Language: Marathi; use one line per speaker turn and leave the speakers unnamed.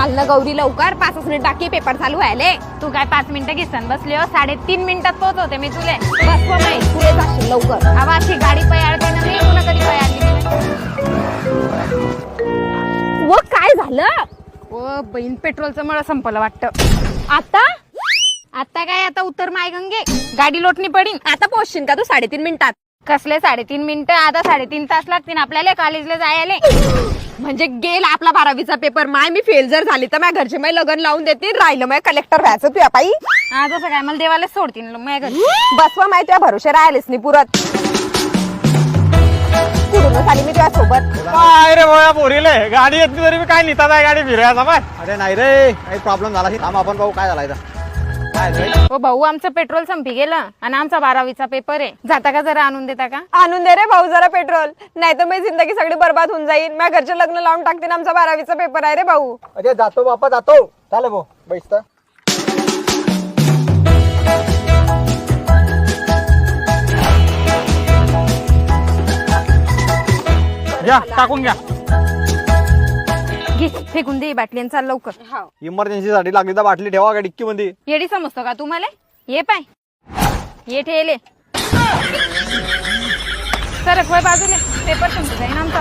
चाल ना गौरी लवकर 5 मिनिट बाकी पेपर चालू व्हायले.
तू काय 5 मिनिटं घिसन बसली हो 3.5 मिनिटात पोहोचवते मी तुले.
बस नाही पुढे जाशील लवकर.
अवा अशी गाडी पयाळते ना मी पुन्हा कधी पयाळली
व काय झालं?
ओ बहीण पेट्रोलचं मळ संपलं वाटतं.
आता
आता काय आता उत्तर माय गंगे गाडी लोटणी पडीन.
आता पोहोचशील का तू 3.5 मिनिटात?
कसले 3.5 मिनिटं आता 3.5 तास लागतील आपल्याला कॉलेजला जायला.
म्हणजे गेला आपला 12वीचा पेपर. माय मी फेल जर झाली तर माझ्या घरचे माझे लग्न लावून देतील. राहिलं मग कलेक्टर व्हायचं तुझ्या पायी.
आज असं काय मला देवाला सोडतील माझ्या घरी.
बसवा माहिती तुझ्या भरोशा राहिलेच नाही पुरत. कुठूनच आली मी तुझ्या सोबत.
काय रे भोया पोरीले गाडी येत तरी मी काय नेतात आहे गाडी फिरायचा पण.
अरे नाही रे काही प्रॉब्लेम झाला थांब आपण पाहू काय झालाय काय
ओ भाऊ आमचं पेट्रोल संपी गेलं आणि आमचा 12वीचा पेपर आहे. जाता का जरा आणून देता का?
आणून दे रे भाऊ जरा पेट्रोल. नाही तर माझी जिंदगी सगळी बर्बाद होऊन जाईल. माझ्या घरचे लग्न लावून टाकतील. आमचा 12वीचा पेपर आहे रे भाऊ.
अरे जातो बापा जातो चालेल भाऊ बैसता.
घ्या टाकून घ्या.
घे फेकून दे बाटली आणि चाल लवकर.
इमर्जन्सी साठी लागली तर बाटली ठेवा का डिक्की मध्ये.
येडी समजतो का तुम्हाला? ये पाय ये ठेले सरक वय बाजूले पेपर संपू जाईन आमचा.